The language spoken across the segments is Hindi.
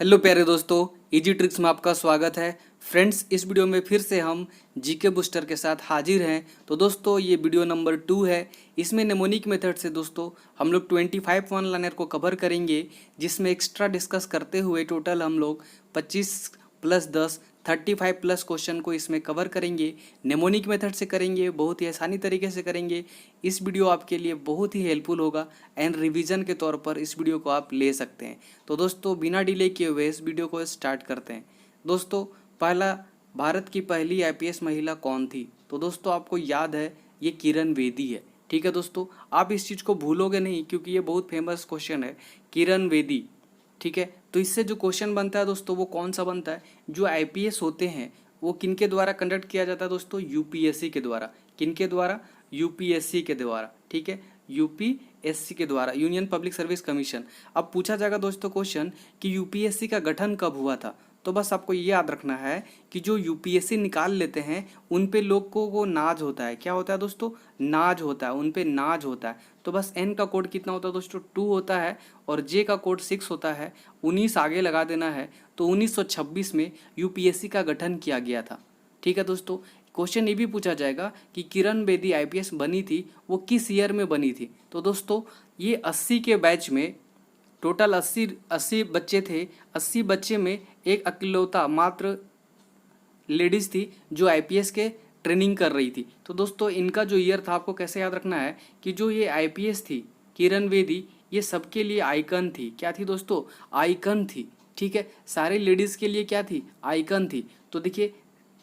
हेलो प्यारे दोस्तों, इजी ट्रिक्स में आपका स्वागत है। फ्रेंड्स, इस वीडियो में फिर से हम जीके बूस्टर के साथ हाजिर हैं। तो दोस्तों, ये वीडियो नंबर 2 है। इसमें नेमोनिक मेथड से दोस्तों हम लोग 25 वन लाइनर को कवर करेंगे, जिसमें एक्स्ट्रा डिस्कस करते हुए टोटल हम लोग 25 प्लस 10 35 प्लस क्वेश्चन को इसमें कवर करेंगे। नेमोनिक मेथड से करेंगे, बहुत ही आसानी तरीके से करेंगे। इस वीडियो आपके लिए बहुत ही हेल्पफुल होगा एंड रिवीजन के तौर पर इस वीडियो को आप ले सकते हैं। तो दोस्तों, बिना डिले किए हुए इस वीडियो को स्टार्ट करते हैं। दोस्तों, पहला, भारत की पहली आईपीएस महिला कौन थी? तो दोस्तों, आपको याद है, ये किरण बेदी है। ठीक है दोस्तों, आप इस चीज़ को भूलोगे नहीं क्योंकि ये बहुत फेमस क्वेश्चन है, किरण बेदी। ठीक है, तो इससे जो क्वेश्चन बनता है दोस्तों, वो कौन सा बनता है? जो आईपीएस होते हैं वो किनके द्वारा कंडक्ट किया जाता है दोस्तों? यूपीएससी के द्वारा। किनके द्वारा? यूपीएससी के द्वारा। ठीक है, यूपीएससी के द्वारा, यूनियन पब्लिक सर्विस कमीशन। अब पूछा जाएगा दोस्तों क्वेश्चन कि यूपीएससी का गठन कब हुआ था? तो बस आपको ये याद रखना है कि जो यूपीएससी निकाल लेते हैं उन पे लोगों को नाज होता है। क्या होता है दोस्तों? नाज होता है, उन पे नाज होता है। तो बस एन का कोड कितना होता है दोस्तों? 2 होता है और जे का कोड 6 होता है। 19 आगे लगा देना है। तो 1926 में यूपीएससी का गठन किया गया था। ठीक है दोस्तों, क्वेश्चन ये भी पूछा जाएगा कि किरण बेदी आईपीएस बनी थी, वो किस ईयर में बनी थी? तो दोस्तों, ये 80 के बैच में टोटल 80 बच्चे थे। 80 बच्चे में एक अकेलौता मात्र लेडीज़ थी जो आईपीएस के ट्रेनिंग कर रही थी। तो दोस्तों, इनका जो ईयर था आपको कैसे याद रखना है कि जो ये आईपीएस थी किरण बेदी, ये सबके लिए आइकन थी। क्या थी दोस्तों? आइकन थी। ठीक है, सारे लेडीज़ के लिए क्या थी? आइकन थी। तो देखिए,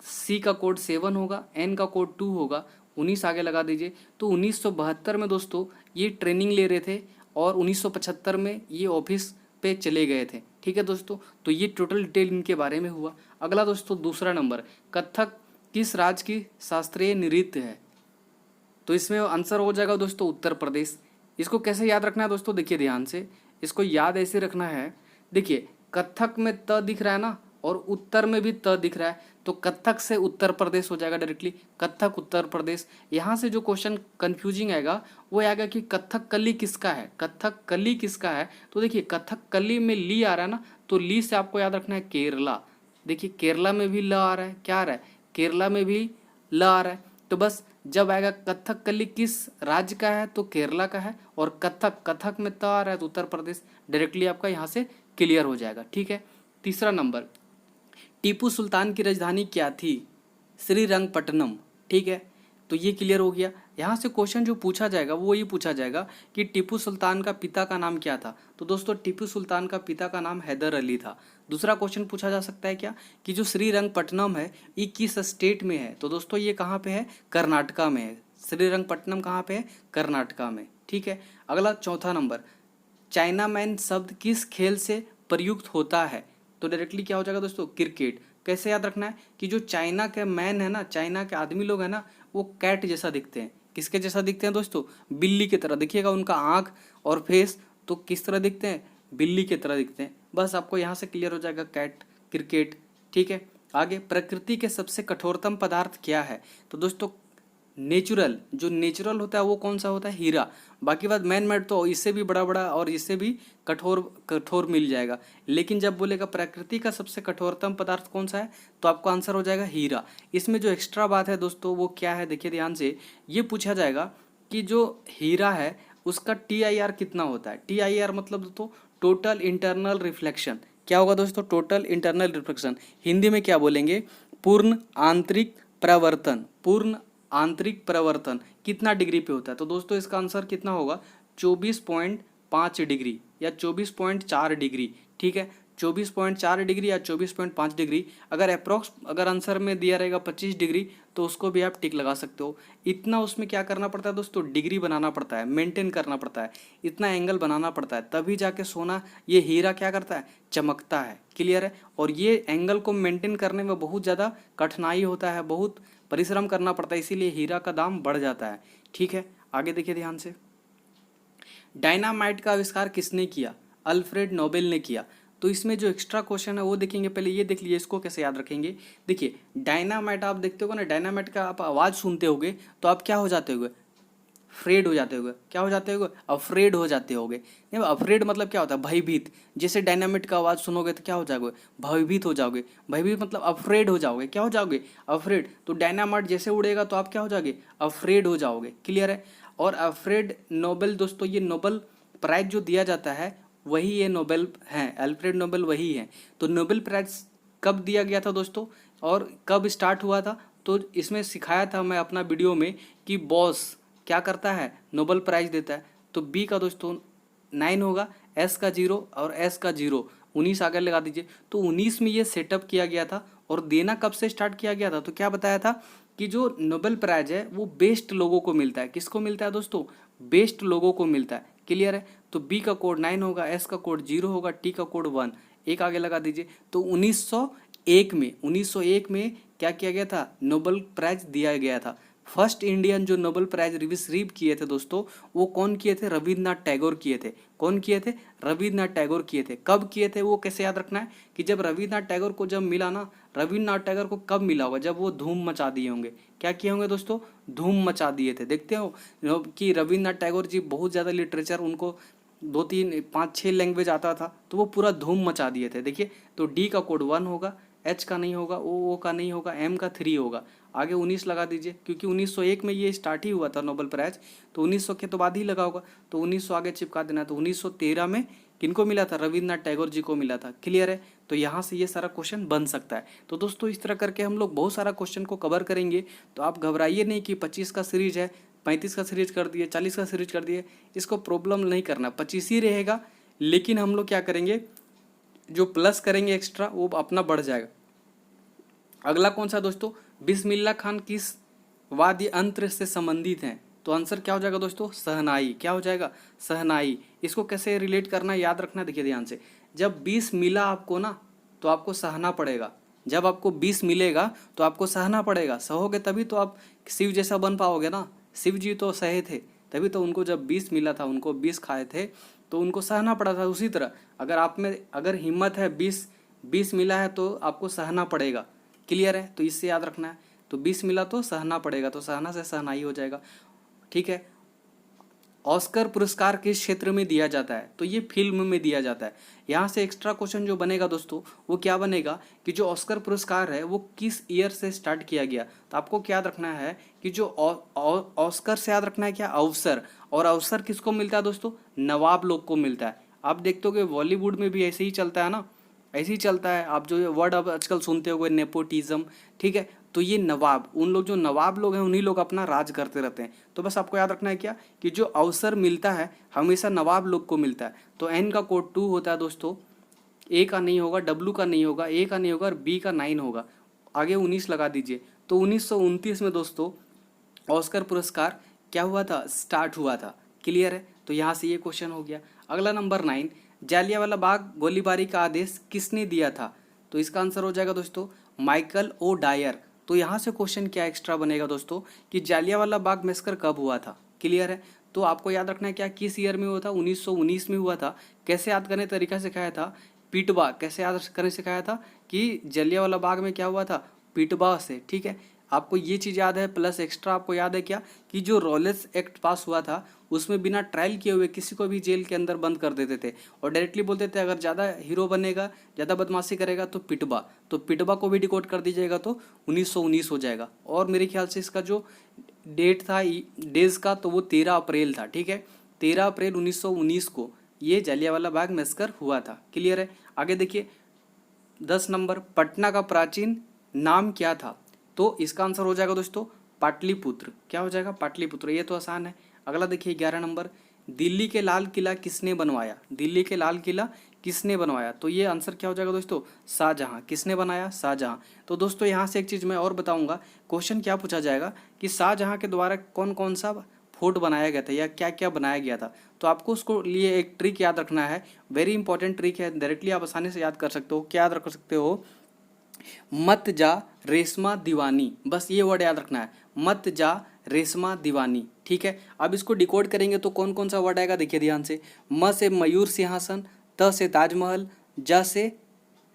सी का कोड 7 होगा, एन का कोड 2 होगा, 19 आगे लगा दीजिए। तो 1972 में दोस्तों ये ट्रेनिंग ले रहे थे और 1975 में ये ऑफिस पे चले गए थे। ठीक है दोस्तों, तो ये टोटल डिटेल इनके बारे में हुआ। अगला दोस्तों, दूसरा नंबर, कथक किस राज्य की शास्त्रीय नृत्य है? तो इसमें आंसर हो जाएगा दोस्तों उत्तर प्रदेश। इसको कैसे याद रखना है दोस्तों? देखिए ध्यान से, इसको याद ऐसे रखना है। देखिए, कथक में त दिख रहा है ना, और उत्तर में भी त दिख रहा है, तो कथक से उत्तर प्रदेश हो जाएगा डायरेक्टली। कथक उत्तर प्रदेश। यहाँ से जो क्वेश्चन कंफ्यूजिंग आएगा वो आएगा कि कथक कली किसका है? कथक कली किसका है? तो देखिए, कथक कली में ली आ रहा है ना, तो ली से आपको याद रखना है केरला। देखिए, केरला में भी ल आ रहा है। क्या आ रहा है? केरला में भी ल आ रहा है। तो बस जब आएगा कथकली किस राज्य का है, तो केरला का है। और कथक, कथक में त आ रहा है तो उत्तर प्रदेश। डायरेक्टली आपका यहाँ से क्लियर हो जाएगा। ठीक है, तीसरा नंबर, टीपू सुल्तान की राजधानी क्या थी? श्रीरंगपट्टनम। ठीक है, तो ये क्लियर हो गया। यहाँ से क्वेश्चन जो पूछा जाएगा वो ये पूछा जाएगा कि टीपू सुल्तान का पिता का नाम क्या था? तो दोस्तों, टीपू सुल्तान का पिता का नाम हैदर अली था। दूसरा क्वेश्चन पूछा जा सकता है क्या कि जो श्रीरंगपट्टनम है ये किस स्टेट में है? तो दोस्तों, ये कहाँ पे है? कर्नाटका में है। श्रीरंगपट्टनम कहाँ पे है? कर्नाटका में। ठीक है, अगला चौथा नंबर, चाइना मैन शब्द किस खेल से प्रयुक्त होता है? तो डायरेक्टली क्या हो जाएगा दोस्तों? क्रिकेट। कैसे याद रखना है कि जो चाइना के मैन है ना, चाइना के आदमी लोग है ना, वो कैट जैसा दिखते हैं। किसके जैसा दिखते हैं दोस्तों? बिल्ली की तरह। देखिएगा उनका आँख और फेस, तो किस तरह दिखते हैं? बिल्ली की तरह दिखते हैं। बस आपको यहाँ से क्लियर हो जाएगा कैट, क्रिकेट। ठीक है, आगे, प्रकृति के सबसे कठोरतम पदार्थ क्या है? तो दोस्तों, नेचुरल, जो नेचुरल होता है वो कौन सा होता है? हीरा। बाकी बात मैन मेड तो इससे भी बड़ा बड़ा और इससे भी कठोर कठोर मिल जाएगा। लेकिन जब बोलेगा प्रकृति का सबसे कठोरतम पदार्थ कौन सा है, तो आपको आंसर हो जाएगा हीरा। इसमें जो एक्स्ट्रा बात है दोस्तों वो क्या है, देखिए ध्यान से, ये पूछा जाएगा कि जो हीरा है उसका TIR कितना होता है? TIR मतलब दोस्तों टोटल इंटरनल रिफ्लेक्शन। क्या होगा दोस्तों? Total internal reflection. हिंदी में क्या बोलेंगे? पूर्ण आंतरिक प्रवर्तन। पूर्ण आंतरिक प्रवर्तन कितना डिग्री पे होता है? तो दोस्तों, इसका आंसर कितना होगा? 24.5 डिग्री या 24.4 डिग्री। ठीक है, 24.4 डिग्री या 24.5 डिग्री। अगर अप्रोक्स अगर आंसर में दिया रहेगा 25 डिग्री, तो उसको भी आप टिक लगा सकते हो। इतना उसमें क्या करना पड़ता है दोस्तों? डिग्री बनाना पड़ता है, मेंटेन करना पड़ता है, इतना एंगल बनाना पड़ता है, तभी जाके सोना, ये हीरा क्या करता है? चमकता है। क्लियर है? और ये एंगल को मेंटेन करने में बहुत ज़्यादा कठिनाई होता है, बहुत परिश्रम करना पड़ता है, इसीलिए हीरा का दाम बढ़ जाता है। ठीक है, आगे देखिए ध्यान से, डायनामाइट का आविष्कार किसने किया? अल्फ्रेड नोबेल ने किया। तो इसमें जो एक्स्ट्रा क्वेश्चन है वो देखेंगे, पहले ये देख लीजिए, इसको कैसे याद रखेंगे। देखिए, डायनामाइट आप देखते हो ना, डायनामाइट का आप आवाज़ सुनते होगे तो आप क्या हो जाते होगे? फ्रेड हो जाते होगे, क्या हो जाते होगे, अफ्रेड हो जाते होगे। नहीं, अफ्रेड मतलब क्या होता है, भयभीत। जैसे डायनामिट का आवाज़ सुनोगे तो क्या हो जाओगे, भयभीत हो जाओगे। भयभीत मतलब अफ्रेड हो जाओगे, क्या हो जाओगे, अफ्रेड। तो डायनामाइट जैसे उड़ेगा तो आप क्या हो जाओगे, अफ्रेड हो जाओगे। क्लियर है। और अफ्रेड नोबेल दोस्तों, ये नोबेल प्राइज जो दिया जाता है वही ये नोबेल हैं, अल्फ्रेड नोबेल वही है। तो नोबेल प्राइज कब दिया गया था दोस्तों और कब स्टार्ट हुआ था, तो इसमें सिखाया था मैं अपना वीडियो में कि बॉस क्या करता है, नोबेल प्राइज देता है। तो बी का दोस्तों 9 होगा, एस का 0 और एस का 0, 19 आगे लगा दीजिए। तो 19 में ये सेटअप किया गया था। और देना कब से स्टार्ट किया गया था, तो क्या बताया था कि जो नोबेल प्राइज है वो बेस्ट लोगों को मिलता है। किसको मिलता है दोस्तों, बेस्ट लोगों को मिलता है। क्लियर है। तो बी का कोड 9 होगा, एस का कोड 0 होगा, टी का कोड 1, एक आगे लगा दीजिए। तो 1901 में क्या किया गया था, नोबेल प्राइज दिया गया था। फर्स्ट इंडियन जो नोबेल प्राइज रिसीव किए थे दोस्तों, वो कौन किए थे, रविन्द्रनाथ टैगोर किए थे। कौन किए थे, रविन्द्रनाथ टैगोर किए थे। कब किए थे वो कैसे याद रखना है कि जब रविन्द्रनाथ टैगोर को जब मिला ना, रविन्द्रनाथ टैगोर को कब मिला होगा, जब वो धूम मचा दिए होंगे। क्या किए होंगे दोस्तों, धूम मचा दिए थे। देखते हो कि रविन्द्रनाथ टैगोर जी बहुत ज़्यादा लिटरेचर, उनको 2 3 5 6 लैंग्वेज आता था, तो वो पूरा धूम मचा दिए थे। देखिए, तो डी का कोड 1 होगा, एच का नहीं होगा, ओ का नहीं होगा, एम का 3 होगा। आगे 19 लगा दीजिए, क्योंकि 1901 में ये स्टार्ट ही हुआ था नोबेल प्राइज, तो 1900 के तो बाद ही लगा होगा। तो 1900 आगे चिपका देना। तो 1913 में किनको मिला था, रविन्द्रनाथ टैगोर जी को मिला था। क्लियर है। तो यहाँ से ये सारा क्वेश्चन बन सकता है। तो दोस्तों इस तरह करके हम लोग बहुत सारा क्वेश्चन को कवर करेंगे। तो आप घबराइए नहीं कि 25 का सीरीज है, 35 का सीरीज कर दिए, 40 का सीरीज कर दिए, इसको प्रॉब्लम नहीं करना, 25 ही रहेगा। लेकिन हम लोग क्या करेंगे, जो प्लस करेंगे एक्स्ट्रा वो अपना बढ़ जाएगा। अगला कौन सा दोस्तों, बिस्मिल्लाह खान किस वाद्य यंत्र से संबंधित हैं। तो आंसर क्या हो जाएगा दोस्तों, शहनाई। क्या हो जाएगा, शहनाई। इसको कैसे रिलेट करना है, याद रखना। देखिए ध्यान से, जब 20 मिला आपको ना, तो आपको सहना पड़ेगा। जब आपको 20 मिलेगा तो आपको सहना पड़ेगा। सहोगे तभी तो आप शिव जैसा बन पाओगे ना। शिव जी तो सहे थे, तभी तो उनको जब 20 मिला था, उनको 20 खाए थे, तो उनको सहना पड़ा था। उसी तरह अगर आप में अगर हिम्मत है, 20 मिला है तो आपको सहना पड़ेगा। क्लियर है। तो इससे याद रखना है। तो 20 मिला तो सहना पड़ेगा, तो सहना से सहनाई हो जाएगा। ठीक है। ऑस्कर पुरस्कार किस क्षेत्र में दिया जाता है, तो ये फिल्म में दिया जाता है। यहाँ से एक्स्ट्रा क्वेश्चन जो बनेगा दोस्तों, वो क्या बनेगा कि जो ऑस्कर पुरस्कार है वो किस ईयर से स्टार्ट किया गया। तो आपको क्या याद रखना है कि जो ऑस्कर से याद रखना है क्या, अवसर। और अवसर किसको मिलता है दोस्तों, नवाब लोग को मिलता है। आप देखते हो कि बॉलीवुड में भी ऐसे ही चलता है ना, ऐसे ही चलता है। आप जो वर्ड अब आजकल सुनते हो, नेपोटिज्म। ठीक है। तो ये नवाब, उन लोग जो नवाब लोग हैं उन्हीं लोग अपना राज करते रहते हैं। तो बस आपको याद रखना है क्या कि जो अवसर मिलता है हमेशा नवाब लोग को मिलता है। तो एन का कोड 2 होता है दोस्तों, ए का नहीं होगा, डब्ल्यू का नहीं होगा, ए का नहीं होगा और बी का 9 होगा। आगे 19 लगा दीजिए। तो 1929 में दोस्तों ऑस्कर पुरस्कार क्या हुआ था, स्टार्ट हुआ था। क्लियर है। तो यहाँ से ये क्वेश्चन हो गया। अगला नंबर 9, जालियांवाला बाग गोलीबारी का आदेश किसने दिया था। तो इसका आंसर हो जाएगा दोस्तों माइकल ओ डायर। तो यहाँ से क्वेश्चन क्या एक्स्ट्रा बनेगा दोस्तों कि जालियांवाला बाग मैसेकर कब हुआ था। क्लियर है। तो आपको याद रखना है क्या, किस ईयर में हुआ था, 1919 में हुआ था। कैसे याद करने तरीका सिखाया था, पिटवा। कैसे याद करने सिखाया था कि जालियांवाला बाग में क्या हुआ था, पिटवा से। ठीक है। आपको ये चीज़ याद है, प्लस एक्स्ट्रा आपको याद है क्या कि जो रॉलेस एक्ट पास हुआ था उसमें बिना ट्रायल किए हुए किसी को भी जेल के अंदर बंद कर देते थे और डायरेक्टली बोलते थे अगर ज़्यादा हीरो बनेगा, ज़्यादा बदमाशी करेगा तो पिटवा। तो पिटवा को भी डिकोड कर दीजिएगा तो 1919 हो जाएगा। और मेरे ख्याल से इसका जो डेट था डेज का, तो वो 13 अप्रैल था। ठीक है। 13 अप्रैल 1919 को ये जालियांवाला बाग मैसेकर हुआ था। क्लियर है। आगे देखिए 10 नंबर, पटना का प्राचीन नाम क्या था। तो इसका आंसर हो जाएगा दोस्तों पाटलिपुत्र। क्या हो जाएगा, पाटलिपुत्र। ये तो आसान है। अगला देखिए 11 नंबर, दिल्ली के लाल किला किसने बनवाया। दिल्ली के लाल किला किसने बनवाया। तो ये आंसर क्या हो जाएगा दोस्तों, शाहजहां। किसने बनाया, शाहजहां। तो दोस्तों यहाँ से एक चीज़ मैं और बताऊंगा, क्वेश्चन क्या पूछा जाएगा कि शाहजहां के द्वारा कौन कौन सा फोर्ट बनाया गया था या क्या क्या बनाया गया था। तो आपको उसको लिए एक ट्रिक याद रखना है, वेरी इंपॉर्टेंट ट्रिक है, डायरेक्टली आप आसानी से याद कर सकते हो। क्या याद रख सकते हो, मत जा रेशमा दीवानी। बस ये वर्ड याद रखना है, मत जा रेशमा दीवानी। ठीक है। अब इसको डिकोड करेंगे तो कौन कौन सा वर्ड आएगा, देखिए ध्यान से। म से मयूर सिंहासन, त से ताजमहल, जा से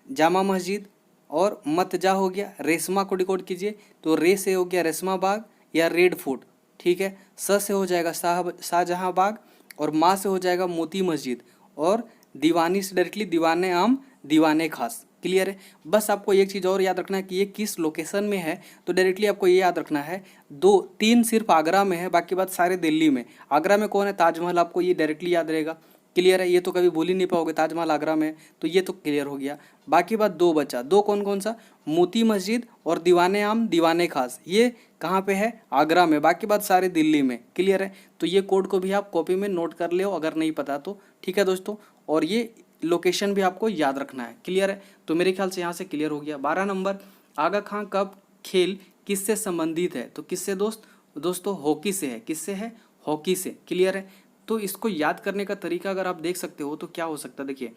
जामा मस्जिद और मत जा हो गया। रेशमा को डिकोड कीजिए तो रे से हो गया रेशमा बाग या रेड फोर्ट। ठीक है। स से हो जाएगा शाहजहां बाग, और मा से हो जाएगा मोती मस्जिद, और दीवानी से डायरेक्टली दीवाने आम दीवाने खास। क्लियर है। बस आपको एक चीज़ और याद रखना है कि ये किस लोकेशन में है, तो डायरेक्टली आपको ये याद रखना है, 2-3 सिर्फ आगरा में है, बाकी बात सारे दिल्ली में। आगरा में कौन है? ताजमहल, आपको ये डायरेक्टली याद रहेगा। क्लियर है, ये तो कभी भूल ही नहीं पाओगे, ताजमहल आगरा में, तो ये तो क्लियर हो गया। बाकी बात 2 बचा, 2 कौन कौन सा? मोती मस्जिद और दीवाने आम दीवाने खास, ये कहाँ पे है? आगरा में। बाकी बात सारे दिल्ली में। क्लियर है, तो ये कोड को भी आप कॉपी में नोट कर ले अगर नहीं पता तो, ठीक है दोस्तों। और ये लोकेशन भी आपको याद रखना है। क्लियर है, तो मेरे ख्याल से यहाँ से क्लियर हो गया। 12 नंबर, आगा खां कप खेल किससे संबंधित है? तो किससे दोस्तों हॉकी से है। किससे है? हॉकी से। क्लियर है, तो इसको याद करने का तरीका अगर आप देख सकते हो तो क्या हो सकता है, देखिए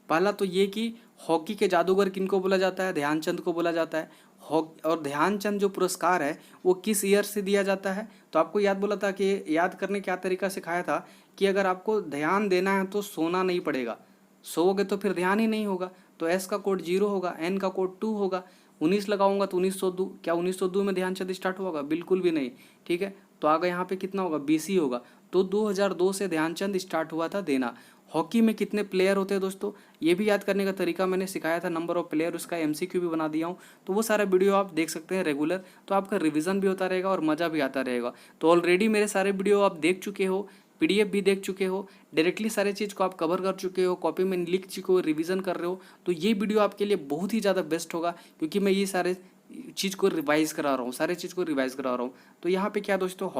पहला तो ये कि हॉकी के जादूगर किनको बोला जाता है? ध्यानचंद को बोला जाता है। और ध्यानचंद जो पुरस्कार है वो किस ईयर से दिया जाता है? तो आपको याद बोला था कि याद करने क्या तरीका सिखाया था कि अगर आपको ध्यान देना है तो सोना नहीं पड़ेगा, सोओगे तो फिर ध्यान ही नहीं होगा। तो एस का कोड 0 होगा, एन का कोड 2 होगा। 19 लगाऊंगा तो 1902, क्या 1902 में ध्यानचंद स्टार्ट होगा? बिल्कुल भी नहीं। ठीक है, तो आगे यहाँ पे कितना होगा? 20 ही होगा। तो 2002 से ध्यानचंद स्टार्ट हुआ था देना। हॉकी में कितने प्लेयर होते हैं दोस्तों, ये भी याद करने का तरीका मैंने सिखाया था, नंबर ऑफ प्लेयर, उसका एमसीक्यू भी बना दिया हूँ। तो वो सारा वीडियो आप देख सकते हैं रेगुलर, तो आपका रिवीजन भी होता रहेगा और मज़ा भी आता रहेगा। तो ऑलरेडी मेरे सारे वीडियो आप देख चुके हो, पीडीएफ भी देख चुके हो, डायरेक्टली सारे चीज़ को आप कवर कर चुके हो, कॉपी में लिख चुके हो, रिवीजन कर रहे हो, तो ये वीडियो आपके लिए बहुत ही ज़्यादा बेस्ट होगा, क्योंकि मैं ये सारे चीज़ को रिवाइज करा रहा हूँ, सारे चीज़ को रिवाइज करा रहा हूँ। तो यहाँ पे क्या दोस्तों,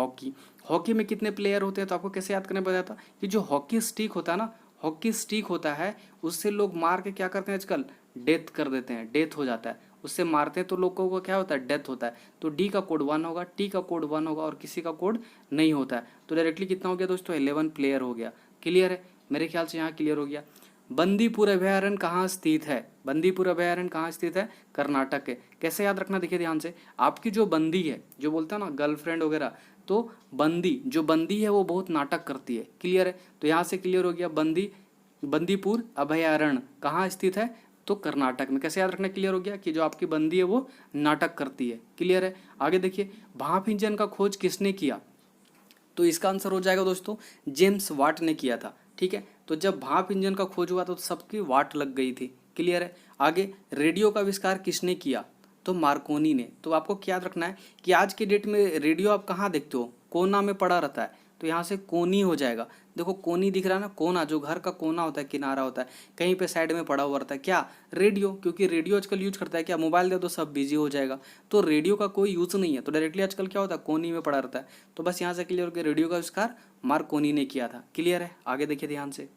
हॉकी में कितने प्लेयर होते हैं? तो आपको कैसे याद करने बताया था कि जो हॉकी स्टिक होता है ना, हॉकी स्टिक होता है, उससे लोग मार के क्या करते हैं आजकल? डेथ कर देते हैं, डेथ हो जाता है, उससे मारते हैं तो लोगों को क्या होता है? डेथ होता है। तो डी का कोड 1 होगा, टी का कोड 1 होगा, और किसी का कोड नहीं होता है। तो डायरेक्टली कितना हो गया दोस्तों? 11 प्लेयर हो गया। क्लियर है, मेरे ख्याल से यहाँ क्लियर हो गया। बंदीपुर अभयारण्य कहाँ स्थित है? बंदीपुर अभयारण्य कहाँ स्थित है? कर्नाटक है। कैसे याद रखना, देखिए ध्यान से, आपकी जो बंदी है, जो बोलता है ना गर्लफ्रेंड वगैरह, तो जो बंदी है वो बहुत नाटक करती है। क्लियर है, तो यहाँ से क्लियर हो गया, बंदीपुर अभयारण्य कहाँ स्थित है? तो कर्नाटक में। कैसे याद रखना, क्लियर हो गया कि जो आपकी बंदी है वो नाटक करती है। क्लियर है, आगे देखिए, भाप इंजन का खोज किसने किया? तो इसका आंसर हो जाएगा दोस्तों, जेम्स वाट ने किया था। ठीक है, तो जब भाप इंजन का खोज हुआ तो सबकी वाट लग गई थी। क्लियर है, आगे रेडियो का आविष्कार किसने किया? तो मार्कोनी ने। तो आपको क्या याद रखना है कि आज की डेट में रेडियो आप कहाँ देखते हो? कोना में पड़ा रहता है, तो यहाँ से कोनी हो जाएगा। देखो कोनी दिख रहा है ना, कोना, जो घर का कोना होता है, किनारा होता है, कहीं पे साइड में पड़ा हुआ रहता है, क्या? रेडियो। क्योंकि रेडियो आजकल यूज करता है क्या? मोबाइल दे दो सब बिजी हो जाएगा, तो रेडियो का कोई यूज नहीं है, तो डायरेक्टली आजकल क्या होता है? कोनी में पड़ा रहता है। तो बस यहाँ से क्लियर हो गया, रेडियो का आविष्कार मार्कोनी ने किया था। क्लियर है, आगे देखिए ध्यान से,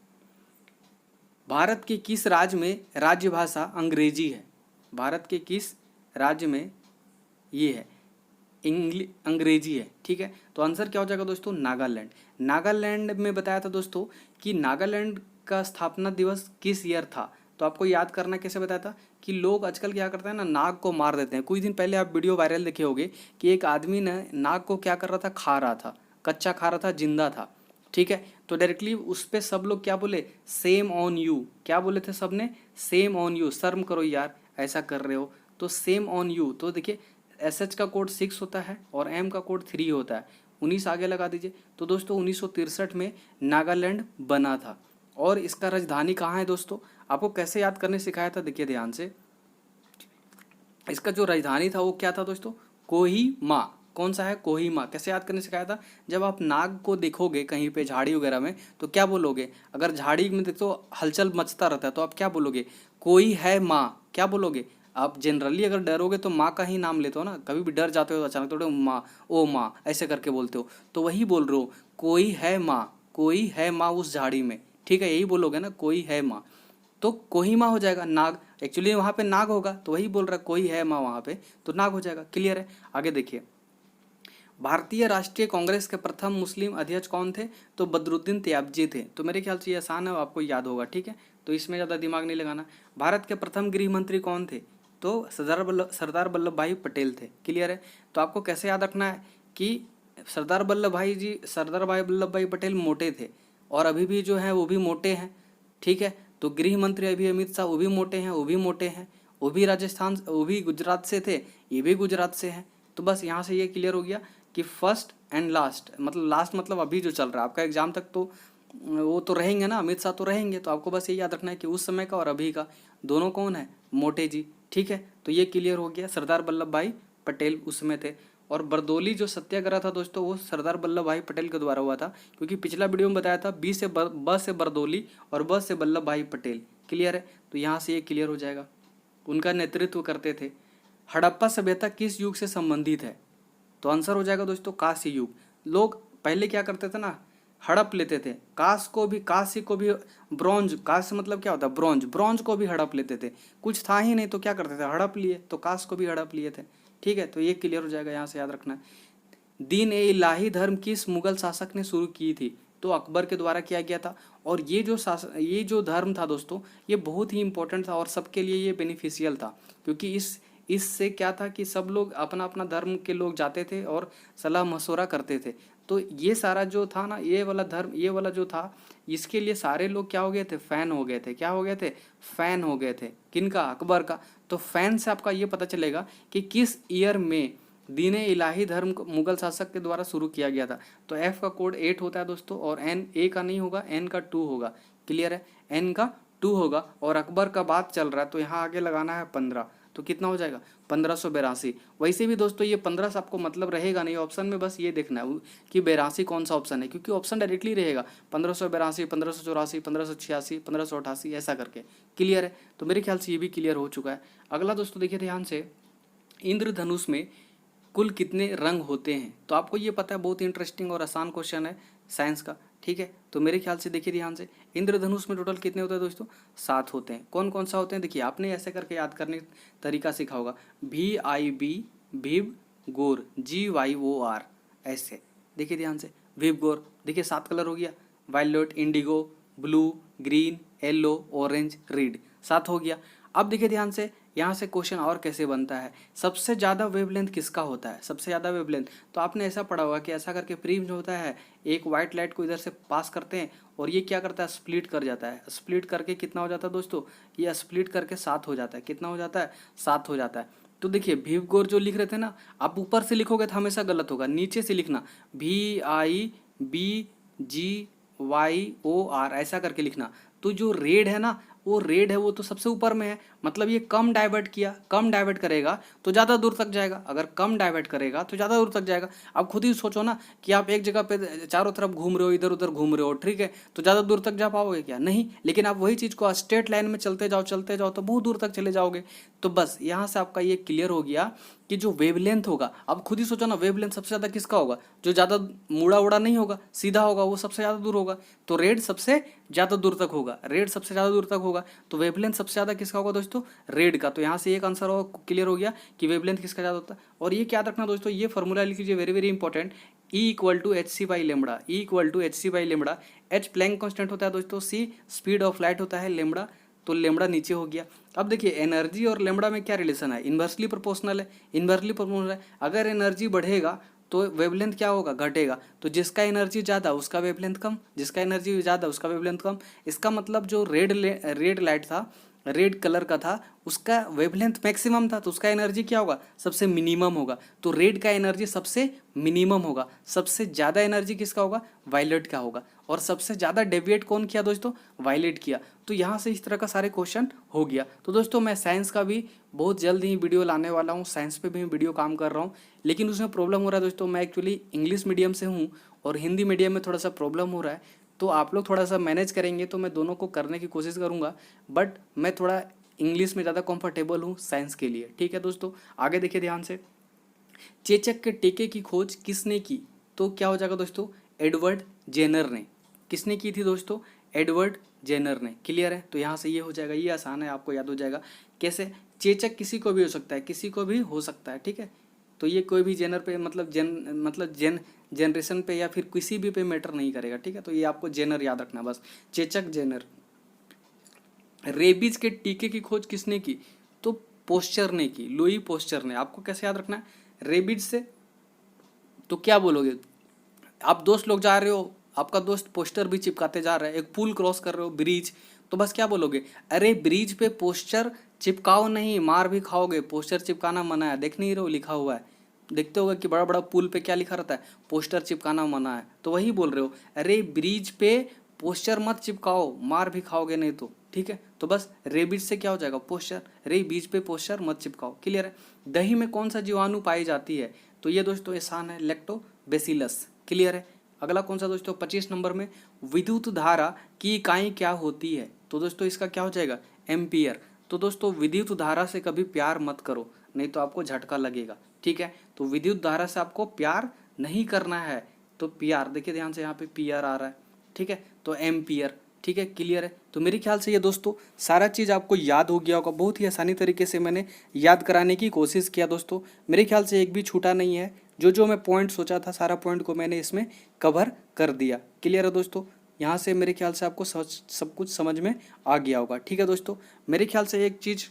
भारत के किस राज्य में राज्य भाषा अंग्रेजी है? भारत के किस राज्य में ये है अंग्रेजी है? ठीक है, तो आंसर क्या हो जाएगा दोस्तों? नागालैंड। नागालैंड में बताया था दोस्तों कि नागालैंड का स्थापना दिवस किस ईयर था? तो आपको याद करना कैसे बताया था कि लोग आजकल क्या करते हैं ना, नाग को मार देते हैं। कुछ दिन पहले आप वीडियो वायरल देखे होंगे कि एक आदमी ने नाग को क्या कर रहा था? खा रहा था, कच्चा खा रहा था, जिंदा था। ठीक है, तो डायरेक्टली उस पर सब लोग क्या बोले? Same on you. क्या बोले थे सबने? Same on you. शर्म करो यार, ऐसा कर रहे हो, तो सेम ऑन यू। तो देखिए एस का कोड 6 होता है और एम का कोड 3 होता है, 19 आगे लगा दीजिए। तो दोस्तों 1963 में नागालैंड बना था। और इसका राजधानी कहाँ है दोस्तों? आपको कैसे याद करने सिखाया था, देखिए ध्यान से, इसका जो राजधानी था वो क्या था दोस्तों? कोहिमा। कौन सा है? कोहिमा। कैसे याद करने सिखाया था? जब आप नाग को देखोगे कहीं पे झाड़ी वगैरह में, तो क्या बोलोगे? अगर झाड़ी में देखो हलचल मचता रहता है तो आप क्या बोलोगे? कोई है माँ। क्या बोलोगे? आप जनरली अगर डरोगे तो माँ का ही नाम लेते हो ना, कभी भी डर जाते हो तो अचानक थोड़े माँ, ओ माँ ऐसे करके बोलते हो, तो वही बोल रहे हो, कोई है माँ, कोई है माँ उस झाड़ी में। ठीक है, यही बोलोगे ना, कोई है माँ, तो कोहिमा हो जाएगा। नाग एक्चुअली वहाँ पे नाग होगा, तो वही बोल रहा है कोई है माँ वहाँ पे, तो नाग हो जाएगा। क्लियर है, आगे देखिए, भारतीय राष्ट्रीय कांग्रेस के प्रथम मुस्लिम अध्यक्ष कौन थे? तो बदरुद्दीन त्याबजी थे। तो मेरे ख्याल से ये आसान है, आपको याद होगा। ठीक है, तो इसमें ज़्यादा दिमाग नहीं लगाना। भारत के प्रथम गृह मंत्री कौन थे? तो सरदार वल्लभ भाई पटेल थे। क्लियर है, तो आपको कैसे याद रखना है कि सरदार वल्लभ भाई पटेल मोटे थे, और अभी भी जो है वो भी मोटे हैं। ठीक है, तो गृह मंत्री अभी अमित शाह, वो भी मोटे हैं, वो भी मोटे हैं, वो भी राजस्थान, वो भी गुजरात से थे, ये भी गुजरात से हैं। तो बस यहाँ से ये क्लियर हो गया कि फर्स्ट एंड लास्ट, मतलब लास्ट मतलब अभी जो चल रहा है आपका एग्जाम तक, तो वो तो रहेंगे ना, अमित शाह तो रहेंगे, तो आपको बस ये याद रखना है कि उस समय का और अभी का दोनों कौन है, मोटे जी। ठीक है, तो ये क्लियर हो गया। सरदार वल्लभ भाई पटेल उसमें थे। और बरदौली जो सत्याग्रह था दोस्तों, वो सरदार वल्लभ भाई पटेल के द्वारा हुआ था, क्योंकि पिछला वीडियो में बताया था ब से बरदौली और ब से वल्लभ भाई पटेल। क्लियर है, तो यहाँ से ये क्लियर हो जाएगा। उनका नेतृत्व करते थे। हड़प्पा सभ्यता किस युग से संबंधित है, तो आंसर हो जाएगा दोस्तों कांस्य युग। लोग पहले क्या करते थे ना, हड़प लेते थे, कांस्य को भी ब्रॉन्ज, कांस्य मतलब क्या होता है, ब्रॉन्ज को भी हड़प लेते थे। कुछ था ही नहीं तो क्या करते थे, हड़प लिए, तो कांस्य को भी हड़प लिए थे। ठीक है, तो ये क्लियर हो जाएगा, यहाँ से याद रखना है। दीन ए इलाही धर्म किस मुगल शासक ने शुरू की थी, तो अकबर के द्वारा किया गया था। और ये जो धर्म था दोस्तों, ये बहुत ही इंपॉर्टेंट था और सबके लिए ये बेनिफिशियल था, क्योंकि इससे क्या था कि सब लोग अपना अपना धर्म के लोग जाते थे और सलाह मशवरा करते थे। तो ये सारा जो था ना, ये वाला धर्म, ये वाला जो था, इसके लिए सारे लोग क्या हो गए थे, फैन हो गए थे। क्या हो गए थे, फैन हो गए थे। किनका, अकबर का। तो फैन से आपका ये पता चलेगा कि किस ईयर में दीन इलाही धर्म को मुगल शासक के द्वारा शुरू किया गया था। तो एफ का कोड 8 होता है दोस्तों, और एन ए का नहीं होगा, एन का 2 होगा। क्लियर है, एन का 2 होगा। और अकबर का बात चल रहा है तो यहाँ आगे लगाना है 15, तो कितना हो जाएगा 1582। वैसे भी दोस्तों ये 15 से आपको मतलब रहेगा नहीं, ऑप्शन में बस ये देखना है कि 82 कौन सा ऑप्शन है, क्योंकि ऑप्शन डायरेक्टली रहेगा 1582, 1584, 1586, 1588 ऐसा करके। क्लियर है, तो मेरे ख्याल से ये भी क्लियर हो चुका है। अगला दोस्तों देखिए ध्यान से, इंद्रधनुष में कुल कितने रंग होते हैं, तो आपको ये पता है, बहुत इंटरेस्टिंग और आसान क्वेश्चन है साइंस का। ठीक है, तो मेरे ख्याल से देखिए ध्यान से, इंद्रधनुष में टोटल कितने होते हैं दोस्तों, 7 होते हैं। कौन कौन सा होते हैं, देखिए आपने ऐसे करके याद करने तरीका सीखा होगा, VIB विव गोर, GYOR ऐसे। देखिए ध्यान से, विव गोर, देखिए 7 कलर हो गया, violet, indigo, blue, green, yellow, orange, red, 7 हो गया। अब देखिए ध्यान से, यहाँ से क्वेश्चन और कैसे बनता है, सबसे ज़्यादा वेवलेंथ किसका होता है, सबसे ज़्यादा वेवलेंथ, तो आपने ऐसा पढ़ा होगा कि ऐसा करके प्रिज्म जो होता है, एक वाइट लाइट को इधर से पास करते हैं और ये क्या करता है, स्प्लिट कर जाता है। स्प्लिट करके कितना हो जाता है दोस्तों, ये स्प्लिट करके 7 हो जाता है। कितना हो जाता है, 7 हो जाता है। तो देखिए विवगोर जो लिख रहे थे ना, आप ऊपर से लिखोगे तो हमेशा गलत होगा, नीचे से लिखना, VIBGYOR ऐसा करके लिखना। तो जो रेड है ना, वो रेड है, वो तो सबसे ऊपर में है, मतलब ये कम डाइवर्ट किया, कम डाइवर्ट करेगा तो ज़्यादा दूर तक जाएगा। अगर कम डाइवर्ट करेगा तो ज़्यादा दूर तक जाएगा। आप खुद ही सोचो ना कि आप एक जगह पे चारों तरफ घूम रहे हो, इधर उधर घूम रहे हो, ठीक है, तो ज़्यादा दूर तक जा पाओगे क्या, नहीं। लेकिन आप वही चीज़ को स्ट्रेट लाइन में चलते जाओ तो बहुत दूर तक चले जाओगे। तो बस यहाँ से आपका ये क्लियर हो गया कि जो वेवलेंथ होगा, अब खुद ही सोचो ना, वेवलेंथ सबसे ज़्यादा किसका होगा, जो ज़्यादा मुड़ा उड़ा नहीं होगा, सीधा होगा, वो सबसे ज़्यादा दूर होगा। तो रेड सबसे ज़्यादा दूर तक होगा, रेड सबसे ज़्यादा दूर तक होगा। तो वेवलेंथ सबसे ज़्यादा किसका होगा दोस्तों, रेड का। तो यहाँ से एक आंसर क्लियर हो गया कि वेवलेंथ किसका ज़्यादा होता है। और ये क्या रखना दोस्तों, ये फॉर्मूला लिख लीजिए, very very important, E=hc/λ, E=hc/λ। H Planck constant होता है दोस्तों, C स्पीड ऑफ लाइट होता है, लेमड़ा, तो लेमड़ा नीचे हो गया। अब देखिए एनर्जी और लेमड़ा में क्या रिलेशन है, इन्वर्सली प्रोपोर्शनल है, इन्वर्सली प्रोपोर्शनल है। अगर एनर्जी बढ़ेगा तो वेवलेंथ क्या होगा, घटेगा। तो जिसका एनर्जी ज़्यादा उसका वेवलेंथ कम, जिसका एनर्जी ज़्यादा उसका वेवलेंथ कम। इसका मतलब जो रेड लाइट था, रेड कलर का था, उसका वेवलेंथ मैक्सिमम था, तो उसका एनर्जी क्या होगा, सबसे मिनिमम होगा। तो रेड का एनर्जी सबसे मिनिमम होगा। सबसे ज़्यादा एनर्जी किसका होगा, वायलेट का होगा। और सबसे ज़्यादा डेविएट कौन किया दोस्तों, वायलेट किया। तो यहाँ से इस तरह का सारे क्वेश्चन हो गया। तो दोस्तों मैं साइंस का भी बहुत जल्द ही वीडियो लाने वाला हूँ, साइंस पे भी वीडियो काम कर रहा हूँ। लेकिन उसमें प्रॉब्लम हो रहा है दोस्तों, मैं एक्चुअली इंग्लिश मीडियम से हूँ और हिंदी मीडियम में थोड़ा सा प्रॉब्लम हो रहा है। तो आप लोग थोड़ा सा मैनेज करेंगे तो मैं दोनों को करने की कोशिश करूँगा, बट मैं थोड़ा इंग्लिश में ज़्यादा कंफर्टेबल हूँ साइंस के लिए। ठीक है दोस्तों, आगे देखिए ध्यान से, चेचक के टीके की खोज किसने की, तो क्या हो जाएगा दोस्तों, एडवर्ड जेनर ने। किसने की थी दोस्तों, एडवर्ड जेनर ने। क्लियर है, तो यहाँ से ये हो जाएगा, ये आसान है, आपको याद हो जाएगा। कैसे, चेचक किसी को भी हो सकता है, किसी को भी हो सकता है, ठीक है। तो ये कोई भी जेनर पे मतलब जनरेशन पे या फिर किसी भी पे मैटर नहीं करेगा, ठीक है। तो ये आपको जेनर याद रखना बस, चेचक जेनर। रेबीज के टीके की खोज किसने की, तो पोस्चर ने की, लुई पोस्चर ने। आपको कैसे याद रखना है, रेबीज से तो क्या बोलोगे, आप दोस्त लोग जा रहे हो, आपका दोस्त पोस्टर भी चिपकाते जा रहा है, एक पुल क्रॉस कर रहे हो, ब्रिज, तो बस क्या बोलोगे, अरे ब्रिज पे पोस्टर चिपकाओ नहीं, मार भी खाओगे, पोस्टर चिपकाना मना है, देख नहीं रहे हो लिखा हुआ है। देखते होगा कि बड़ा बड़ा पुल पे क्या लिखा रहता है, पोस्टर चिपकाना मना है। तो वही बोल रहे हो, अरे ब्रिज पे पोस्टर मत चिपकाओ, मार भी खाओगे नहीं तो, ठीक है। तो बस रेबीज से क्या हो जाएगा, पोस्टर, रे बीज पे पोस्टर मत चिपकाओ, क्लियर है। दही में कौन सा जीवाणु पाई जाती है, तो ये दोस्तों आसान है, लैक्टोबैसिलस, क्लियर है। अगला कौन सा दोस्तों, 25 नंबर में, विद्युत धारा की इकाई क्या होती है, तो दोस्तों इसका क्या हो जाएगा, एम्पियर। तो दोस्तों विद्युत धारा से कभी प्यार मत करो, नहीं तो आपको झटका लगेगा, ठीक है। तो विद्युत धारा से आपको प्यार नहीं करना है, तो पीआर देखिए ध्यान से, यहाँ पे पीआर आ रहा है, ठीक है। तो एम्पियर, ठीक है, क्लियर है। तो मेरे ख्याल से ये दोस्तों सारा चीज़ आपको याद हो गया होगा, बहुत ही आसानी तरीके से मैंने याद कराने की कोशिश किया दोस्तों। मेरे ख्याल से एक भी छूटा नहीं है, जो जो मैं पॉइंट सोचा था सारा पॉइंट को मैंने इसमें कवर कर दिया, क्लियर है दोस्तों। यहाँ से मेरे ख्याल से आपको सब कुछ समझ में आ गया होगा, ठीक है दोस्तों। मेरे ख्याल से एक चीज़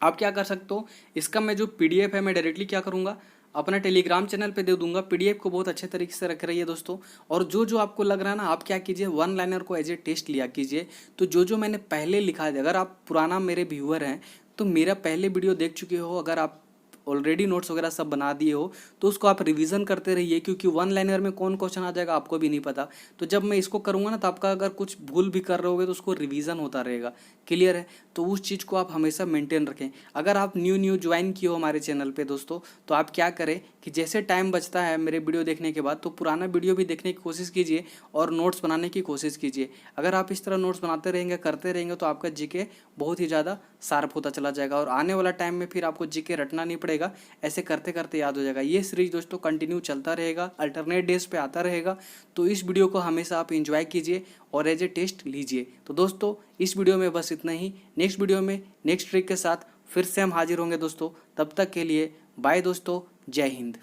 आप क्या कर सकते हो, इसका मैं जो पीडीएफ है मैं डायरेक्टली क्या करूँगा, अपना टेलीग्राम चैनल पे दे दूंगा। पीडीएफ को बहुत अच्छे तरीके से रख रही है दोस्तों। और जो जो आपको लग रहा है ना, आप क्या कीजिए, वन लाइनर को एज ए टेस्ट लिया कीजिए। तो जो जो मैंने पहले लिखा है, अगर आप पुराना मेरे व्यूअर हैं तो मेरा पहले वीडियो देख चुके हो, अगर आप ऑलरेडी नोट्स वगैरह सब बना दिए हो तो उसको आप रिवीजन करते रहिए, क्योंकि वन लाइनर में कौन क्वेश्चन आ जाएगा आपको भी नहीं पता। तो जब मैं इसको करूँगा ना, तो आपका अगर कुछ भूल भी कर रहे होगे तो उसको रिवीजन होता रहेगा, क्लियर है। तो उस चीज़ को आप हमेशा मेंटेन रखें। अगर आप न्यू ज्वाइन किए हो हमारे चैनल पे दोस्तों, तो आप क्या करें कि जैसे टाइम बचता है मेरे वीडियो देखने के बाद, तो पुराना वीडियो भी देखने की कोशिश कीजिए और नोट्स बनाने की कोशिश कीजिए। अगर आप इस तरह नोट्स बनाते रहेंगे, करते रहेंगे, तो आपका जीके बहुत ही ज़्यादा शार्प होता चला जाएगा और आने वाला टाइम में फिर आपको जीके रटना नहीं पड़ेगा, ऐसे करते करते याद हो जाएगा। ये सीरीज दोस्तों कंटिन्यू चलता रहेगा, अल्टरनेट डेज पे आता रहेगा। तो इस वीडियो को हमेशा आप एंजॉय कीजिए और एज ए टेस्ट लीजिए। तो दोस्तों इस वीडियो में बस इतना ही। नेक्स्ट वीडियो में नेक्स्ट ट्रिक के साथ फिर से हम हाजिर होंगे दोस्तों। तब तक के लिए बाय दोस्तों, जय हिंद।